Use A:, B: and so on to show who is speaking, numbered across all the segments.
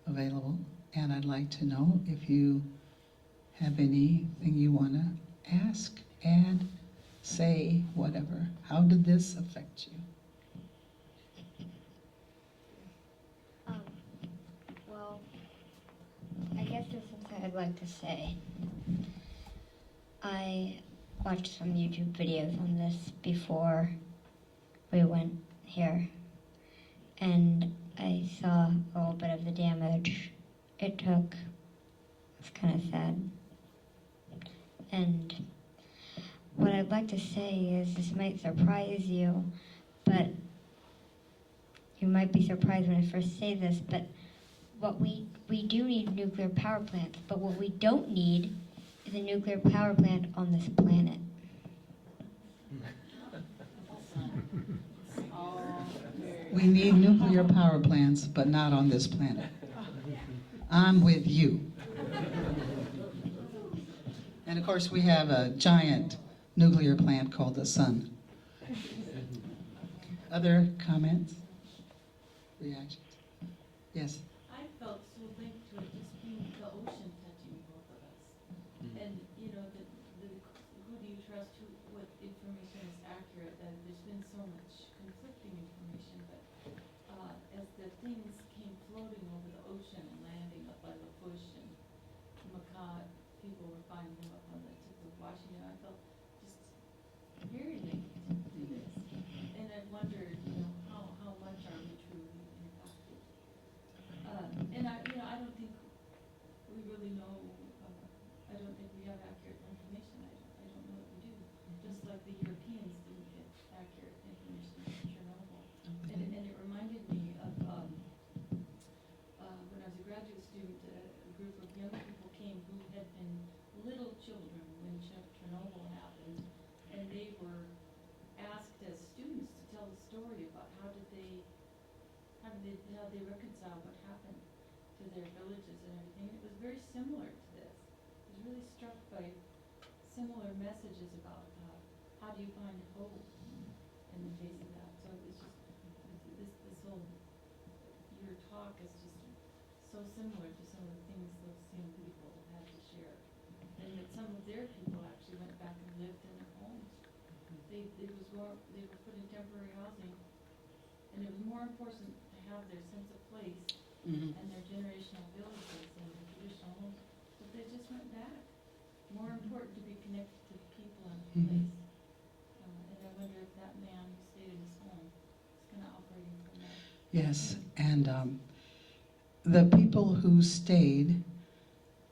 A: available, and I'd like to know if you have anything you want to ask, add, say, whatever. How did this affect you?
B: Well, I guess there's something I'd like to say. I watched some YouTube videos on this before we went here, and I saw a little bit of the damage it took. It's kind of sad. And what I'd like to say is this might surprise you, but you might be surprised when I first say this, but what we do need nuclear power plants, but what we don't need is a nuclear power plant on this planet.
A: We need nuclear power plants, but not on this planet. I'm with you. And of course, we have a giant nuclear plant called the sun. Other comments? Reactions? Yes?
C: I felt so linked to it, just being the ocean touching both of us. And, you know, who do you trust, what information is accurate? There's been so much conflicting information, but as the things came floating over the ocean and landing up by La Push and Macau, people were finding them up on the tip of Washington. I felt just very linked to this. And I wondered, you know, how much are we truly impacted? And I don't think we really know, I don't think we have accurate information. I don't know that we do. Just like the Europeans didn't get accurate information from Chernobyl. And it reminded me of when I was a graduate student, a group of young people came who had been little children when Chernobyl happened, and they were asked as students to tell the story about how they reconcile what happened to their villages and everything. It was very similar to this. I was really struck by similar messages about how do you find hope in the face of that. So it's just this whole your talk is just so similar to some of the things those same people had to share, and that some of their people actually went back and lived in their homes. They were put in temporary housing, and it was more important to have their sense of place and their generational villages and their traditional homes, but they just went back. More important to be connected to the people and the place. And I wonder if that man who stayed in his home is kind of operating from that.
A: Yes, and the people who stayed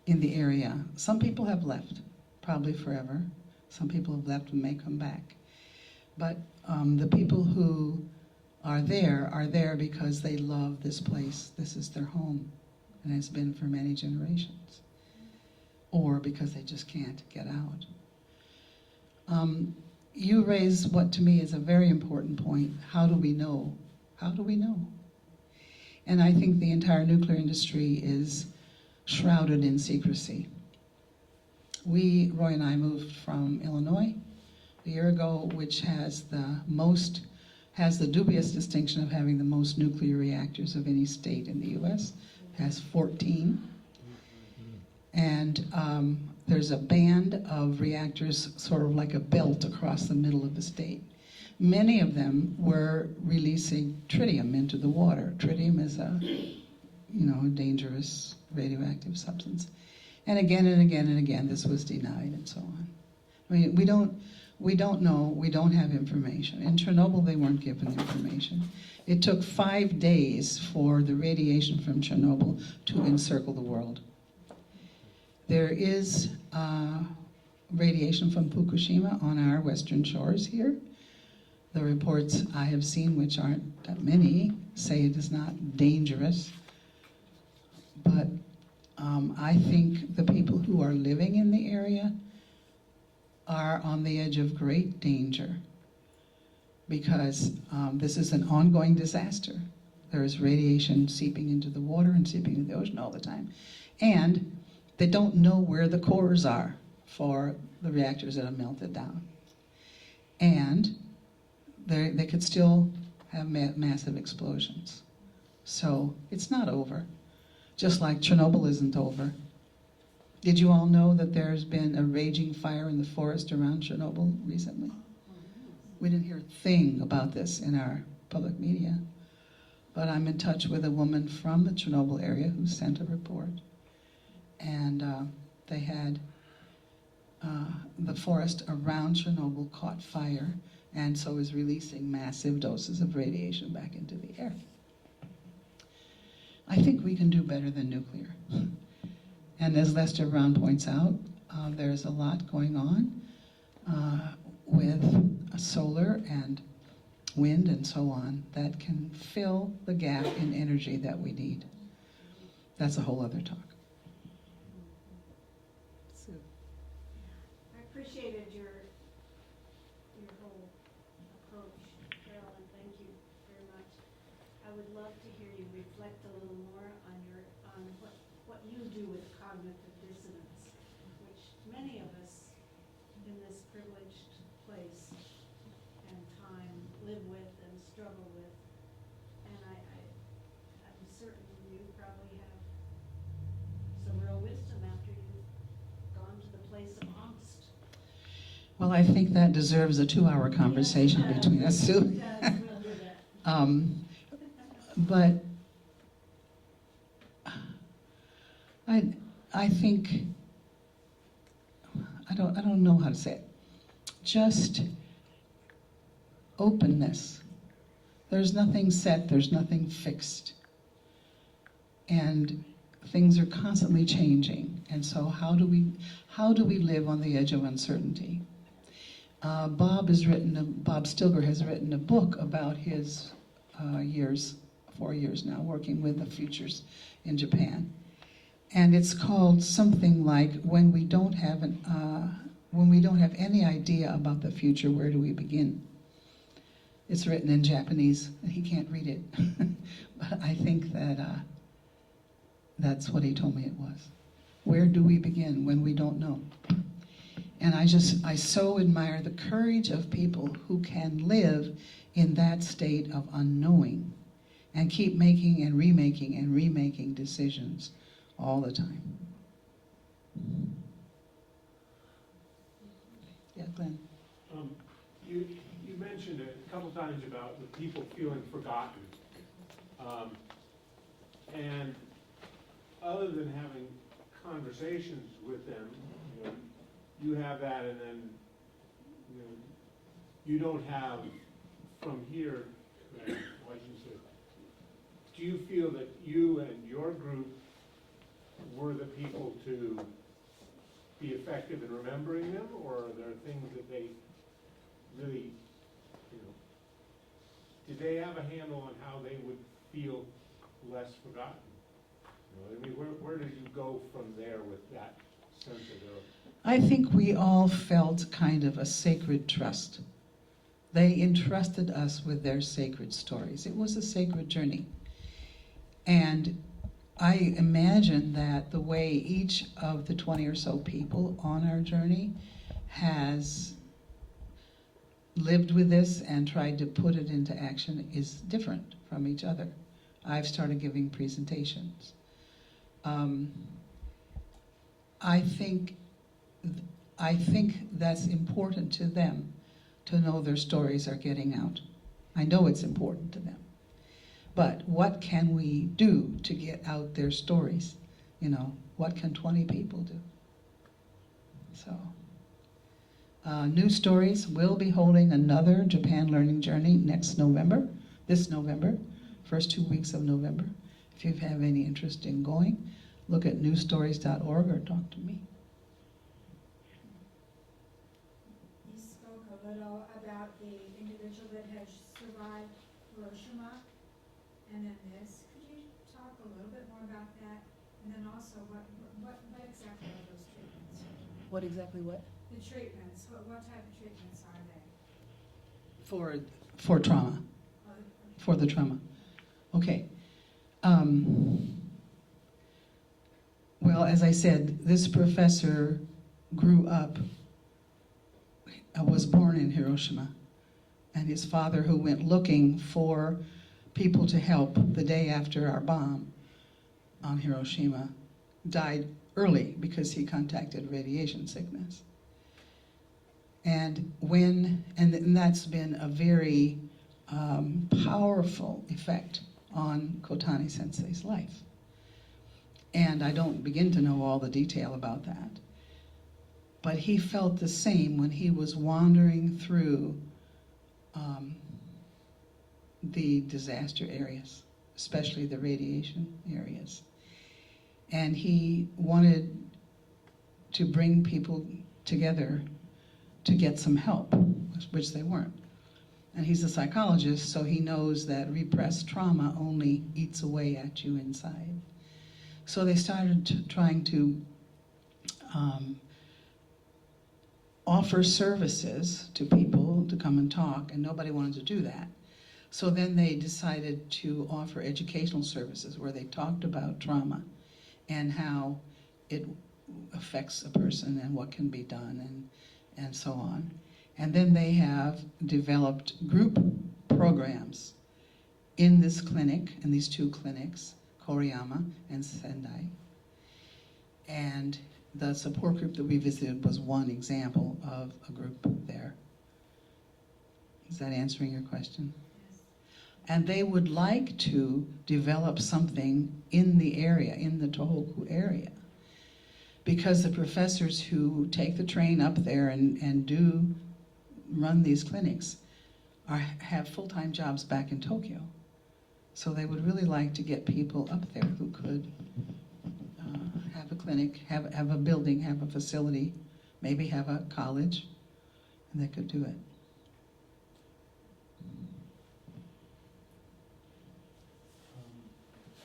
A: in the area, some people have left, probably forever. Some people have left and may come back. But the people who are there because they love this place. This is their home, and it's been for many generations. Or because they just can't get out. You raise what to me is a very important point. How do we know? How do we know? And I think the entire nuclear industry is shrouded in secrecy. Roy and I moved from Illinois a year ago, which has the dubious distinction of having the most nuclear reactors of any state in the U.S. It has 14. And there's a band of reactors, sort of like a belt across the middle of the state. Many of them were releasing tritium into the water. Tritium is a, dangerous radioactive substance. And again and again and again, this was denied and so on. I mean, we don't know, we don't have information. In Chernobyl, they weren't given information. It took 5 days for the radiation from Chernobyl to encircle the world. There is radiation from Fukushima on our western shores here. The reports I have seen, which aren't that many, say it is not dangerous. But I think the people who are living in the area are on the edge of great danger because this is an ongoing disaster. There is radiation seeping into the water and seeping into the ocean all the time. And they don't know where the cores are for the reactors that have melted down. And they could still have massive explosions. So it's not over. just like Chernobyl isn't over. Did you all know that there's been a raging fire in the forest around Chernobyl recently? We didn't hear a thing about this in our public media, but I'm in touch with a woman from the Chernobyl area who sent a report, and they had the forest around Chernobyl caught fire, and so is releasing massive doses of radiation back into the air. I think we can do better than nuclear. And as Lester Brown points out, there's a lot going on with solar and wind and so on that can fill the gap in energy that we need. That's a whole other talk.
D: I appreciated your whole approach, Carolyn. Thank you very much. I would love to hear you reflect a little more on what you do with cognitive dissonance, which many of us in this privileged place and time live with and struggle with. And I'm certain you probably have some real wisdom after you've gone to the place of angst.
A: Well, I think that deserves a 2-hour conversation between us, Sue.
D: We'll do that.
A: But I think I don't know how to say it. Just openness. There's nothing set, there's nothing fixed. And things are constantly changing. And so how do we live on the edge of uncertainty? Bob Stilger has written a book about his 4 years now, working with the futures in Japan. And it's called something like, when we don't have any idea about the future, where do we begin? It's written in Japanese, and he can't read it. But I think that that's what he told me it was. Where do we begin when we don't know? And I so admire the courage of people who can live in that state of unknowing and keep making and remaking decisions all the time. Yeah, Glenn.
E: You mentioned a couple times about the people feeling forgotten. And other than having conversations with them, you have that, and then you don't have from here. Do you feel that you and your group were the people to be effective in remembering them, or are there things that they really, did they have a handle on how they would feel less forgotten? Where did you go from there with that sense of their?
A: I think we all felt kind of a sacred trust. They entrusted us with their sacred stories. It was a sacred journey. And I imagine that the way each of the 20 or so people on our journey has lived with this and tried to put it into action is different from each other. I've started giving presentations. I think that's important to them, to know their stories are getting out. I know it's important to them. But what can we do to get out their stories? What can 20 people do? So, New Stories will be holding another Japan Learning Journey this November, first 2 weeks of November. If you have any interest in going, look at newstories.org or talk to me.
F: You spoke a little about the individual that has survived Hiroshima and then this. Could you talk a little bit more about that? And then also, what exactly are those treatments?
A: What exactly what?
F: The treatments, what type of treatments are they?
A: For trauma, for the trauma. Okay. Well, as I said, this professor grew up, was born in Hiroshima, and his father, who went looking for people to help the day after our bomb, on Hiroshima died early because he contacted radiation sickness. And that's been a very powerful effect on Kotani Sensei's life. And I don't begin to know all the detail about that. But he felt the same when he was wandering through the disaster areas, especially the radiation areas. And he wanted to bring people together to get some help, which they weren't. And he's a psychologist, so he knows that repressed trauma only eats away at you inside. So they started trying to offer services to people to come and talk, and nobody wanted to do that. So then they decided to offer educational services where they talked about trauma and how it affects a person and what can be done and so on. And then they have developed group programs in this clinic, in these two clinics, Koriyama and Sendai. And the support group that we visited was one example of a group there. Is that answering your question?
F: Yes.
A: And they would like to develop something in the area, in the Tohoku area. Because the professors who take the train up there and do run these clinics have full-time jobs back in Tokyo. So they would really like to get people up there who could have a clinic, have a building, have a facility, maybe have a college, and they could do it.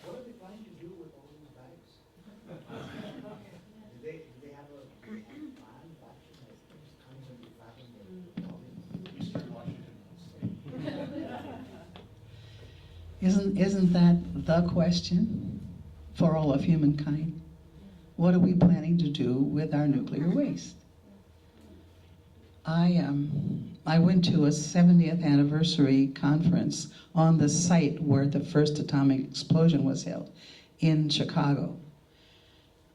G: What are they planning to do with all these bags? Do they have a plan of action as things coming from the fathom
E: Eastern Washington State.
A: Isn't that the question for all of humankind? What are we planning to do with our nuclear waste? I went to a 70th anniversary conference on the site where the first atomic explosion was held in Chicago.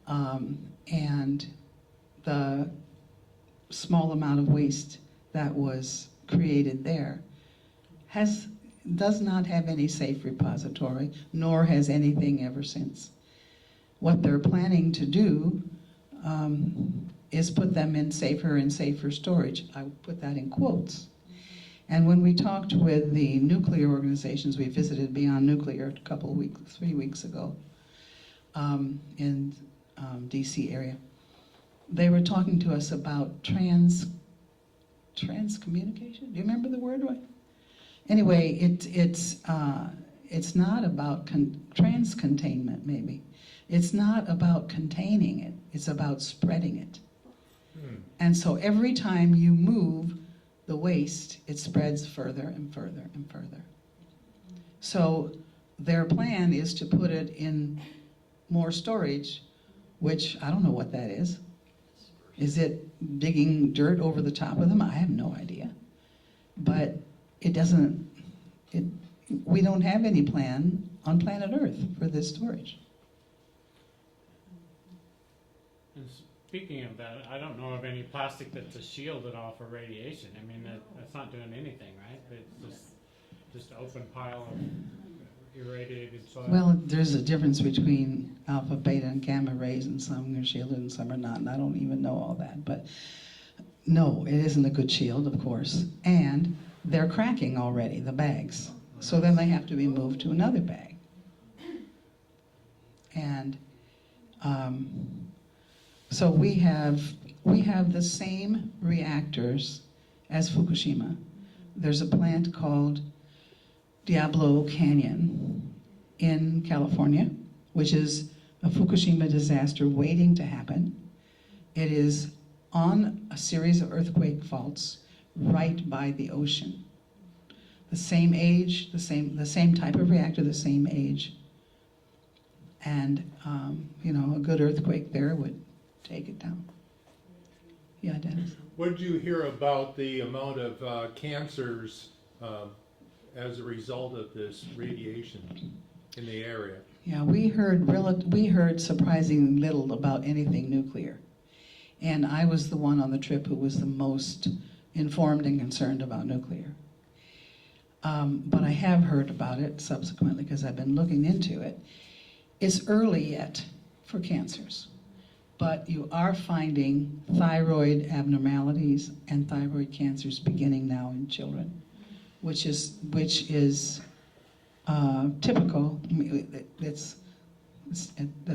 A: And the small amount of waste that was created there does not have any safe repository, nor has anything ever since. What they're planning to do is put them in safer and safer storage. I put that in quotes. And when we talked with the nuclear organizations, we visited Beyond Nuclear a couple of weeks, 3 weeks ago, in DC area. They were talking to us about transcommunication. Do you remember the word? Anyway, it's not about trans-containment, maybe. It's not about containing it, it's about spreading it. And so every time you move the waste, it spreads further and further and further. So their plan is to put it in more storage, which I don't know what that is. Is it digging dirt over the top of them? I have no idea. But we don't have any plan on planet Earth for this storage.
H: And speaking of that, I don't know of any plastic that's shielded off of radiation. I mean, that's not doing anything, right? It's just open pile of irradiated soil.
A: Well, there's a difference between alpha, beta, and gamma rays, and some are shielded and some are not, and I don't even know all that. But no, it isn't a good shield, of course. And they're cracking already, the bags. So then they have to be moved to another bag. And so we have the same reactors as Fukushima. There's a plant called Diablo Canyon in California, which is a Fukushima disaster waiting to happen. It is on a series of earthquake faults right by the ocean. The same age, the same type of reactor, the same age. And, a good earthquake there would take it down. Yeah, Dennis?
I: What did you hear about the amount of cancers as a result of this radiation in the area?
A: Yeah, we heard surprisingly little about anything nuclear. And I was the one on the trip who was the most informed and concerned about nuclear. But I have heard about it subsequently because I've been looking into it. It's early yet for cancers, but you are finding thyroid abnormalities and thyroid cancers beginning now in children, which is typical. I mean, that's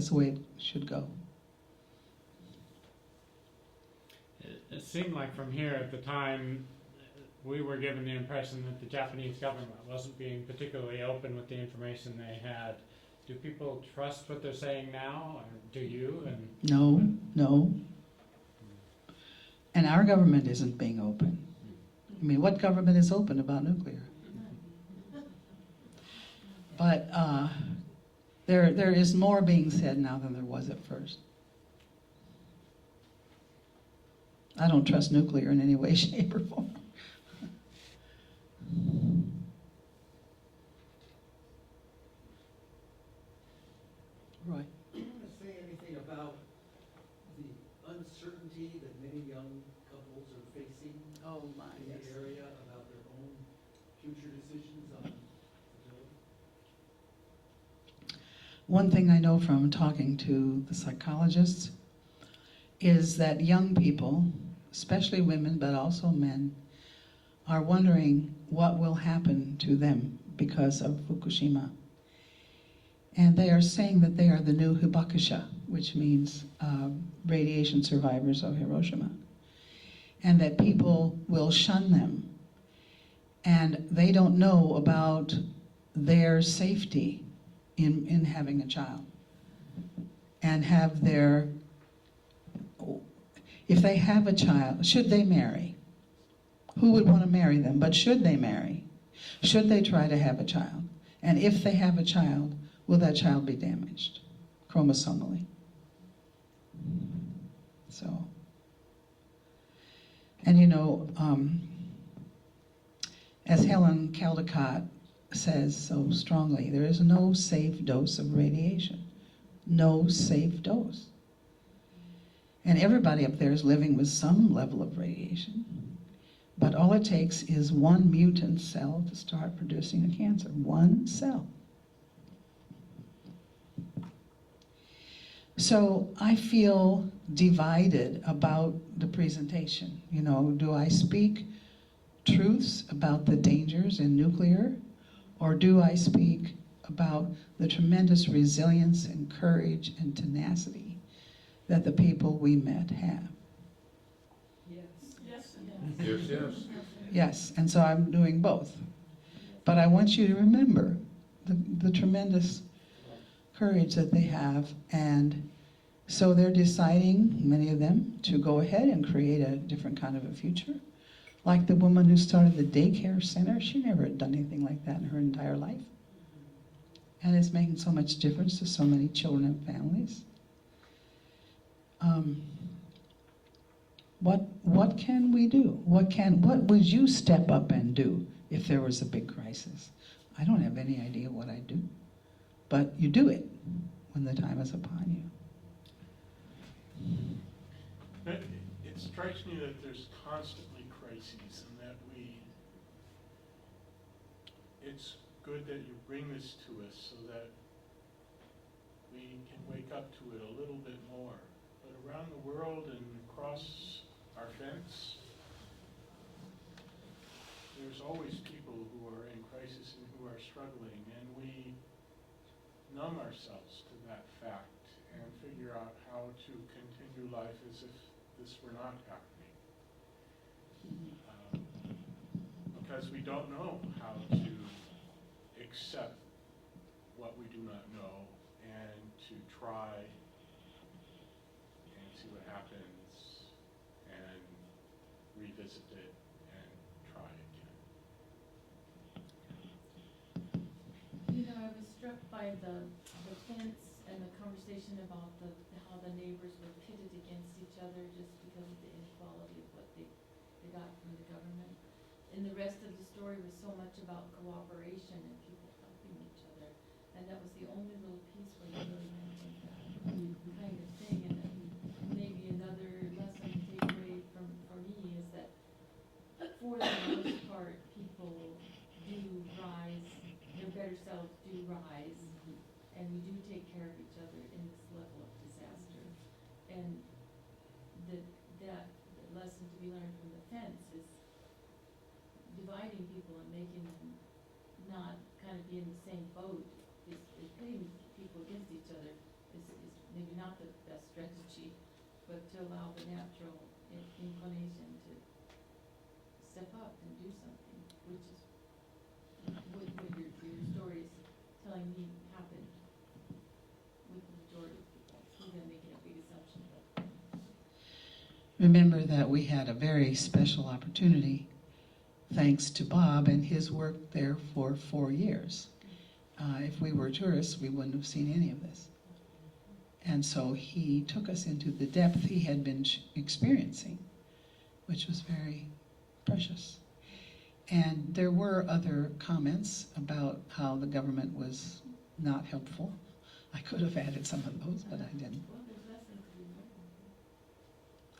A: the way it should go.
H: It seemed like from here at the time, we were given the impression that the Japanese government wasn't being particularly open with the information they had. Do people trust what they're saying now, or do you? And
A: No. And our government isn't being open. I mean, what government is open about nuclear? But there is more being said now than there was at first. I don't trust nuclear in any way, shape, or form. Right.
J: Do you want to say anything about the uncertainty that many young couples are facing
A: Oh my,
J: in
A: yes.
J: the area about their own future decisions on fertility?
A: One thing I know from talking to the psychologists is that young people, especially women, but also men, are wondering what will happen to them because of Fukushima. And they are saying that they are the new Hibakusha, which means radiation survivors of Hiroshima, and that people will shun them. And they don't know about their safety in having a child, and have their, if they have a child, should they marry? Who would want to marry them? But should they marry? Should they try to have a child? And if they have a child, will that child be damaged chromosomally? So, and you know, as Helen Caldecott says so strongly, there is no safe dose of radiation. No safe dose. And everybody up there is living with some level of radiation. But all it takes is one mutant cell to start producing a cancer. One cell. So I feel divided about the presentation. You know, do I speak truths about the dangers in nuclear? Or do I speak about the tremendous resilience and courage and tenacity that the people we met have?
I: Yes.
A: Yes, and so I'm doing both. But I want you to remember the tremendous courage that they have, and so they're deciding, many of them, to go ahead and create a different kind of a future. Like the woman who started the daycare center, she never had done anything like that in her entire life. And it's making so much difference to so many children and families. What can we do? What would you step up and do if there was a big crisis? I don't have any idea what I'd do. But you do it when the time is upon you.
I: It strikes me that there's constantly crises, and that it's good that you bring this to us so that we can wake up to it a little bit more. But around the world and across our fence, there's always people who are in crisis and who are struggling, and we numb ourselves to that fact and figure out how to continue life as if this were not happening. Because we don't know how to accept what we do not know and to try and see what happens and revisit it and try again.
C: You know, I was struck by the fence and the conversation about how the neighbors were pitted against each other just because of the inequality of what they got from the government. And the rest of the story was so much about cooperation and people helping each other. And and that was the only little piece where you really mentioned that kind of thing. And then maybe another lesson to take away from, for me is that for the most part, people do rise, their better selves do rise, and we do take care of each other in this level of disaster. And that lesson to be learned from the fence is dividing people and making them not kind of be in the same boat is pitting people against each other is maybe not the best strategy, but to allow the natural inclination to step up and do something, which is what your story is telling me happened with the majority of people. Maybe I'm making a big assumption, but
A: Remember that we had a very special opportunity thanks to Bob and his work there for 4 years. If we were tourists, we wouldn't have seen any of this. And so he took us into the depth he had been experiencing, which was very precious. And there were other comments about how the government was not helpful. I could have added some of those, but I didn't.
C: well, there's lessons to be learned.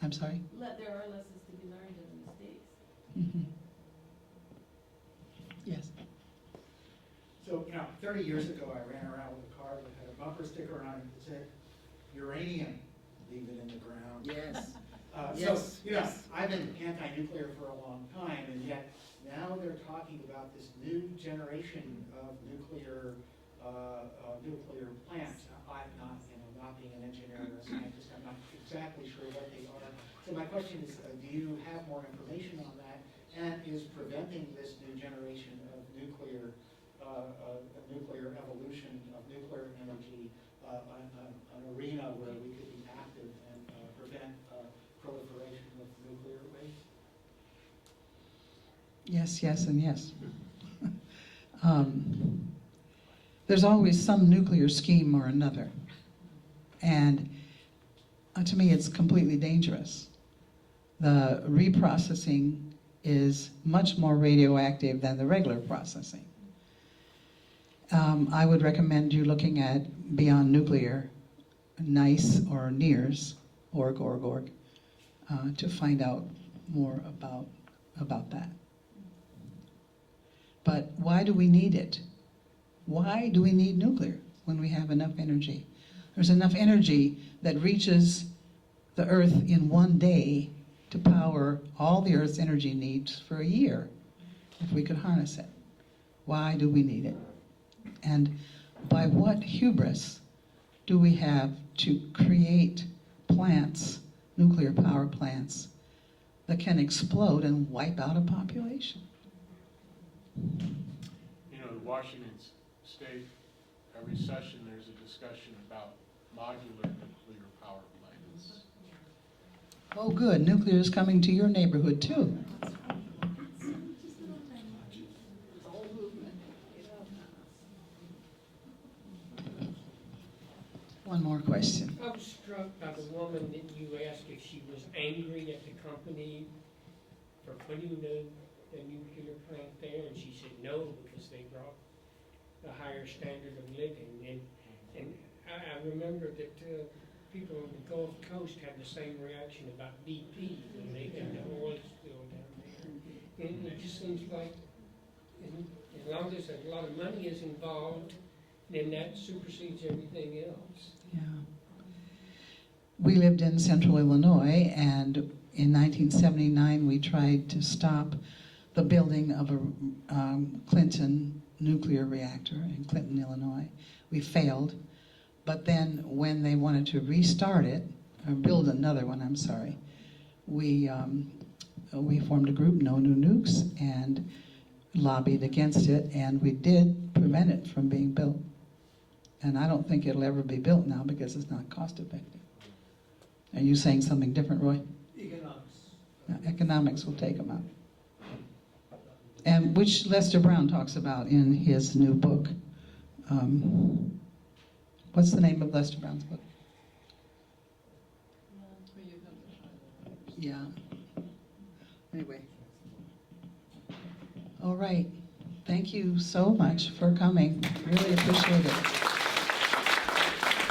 A: I'm sorry?
C: There are lessons to be learned in the mistakes.
A: Mm-hmm. Yes.
G: So, 30 years ago, I ran around with a car that had a bumper sticker on it that said, uranium, leave it in the ground.
A: Yes.
G: I've been anti-nuclear for a long time, and yet now they're talking about this new generation of nuclear plants. I'm not being an engineer or a scientist, I'm not exactly sure what they are. So my question is, do you have more information on that? And is preventing this new generation of nuclear evolution, of nuclear energy, an arena where we could be active and prevent proliferation of nuclear waste?
A: Yes, yes, and yes. There's always some nuclear scheme or another. And to me, it's completely dangerous. The reprocessing is much more radioactive than the regular processing. I would recommend you looking at Beyond Nuclear, NICE or NEARS, org, to find out more about that. But why do we need it? Why do we need nuclear when we have enough energy? There's enough energy that reaches the Earth in one day to power all the Earth's energy needs for a year, if we could harness it. Why do we need it? And by what hubris do we have to create plants, nuclear power plants, that can explode and wipe out a population?
I: Washington State, every session there's a discussion about modular nuclear power plants.
A: Oh, good. Nuclear is coming to your neighborhood, too. One more question.
K: I was struck by the woman that you asked if she was angry at the company for putting the nuclear plant there, and she said no, because they brought a higher standard of living. And I remember that people on the Gulf Coast had the same reaction about BP when they had the oil spill down there. And it just seems like as long as a lot of money is involved, then that supersedes everything else.
A: Yeah. We lived in central Illinois, and in 1979 we tried to stop the building of a Clinton nuclear reactor in Clinton, Illinois. We failed, but then when they wanted to restart it, or build another one, I'm sorry, we formed a group, No New Nukes, and lobbied against it, and we did prevent it from being built. And I don't think it'll ever be built now because it's not cost effective. Are you saying something different, Roy?
J: Economics.
A: No, economics will take them out. And which Lester Brown talks about in his new book. What's the name of Lester Brown's book? Yeah. Anyway. All right. Thank you so much for coming. Really appreciate it.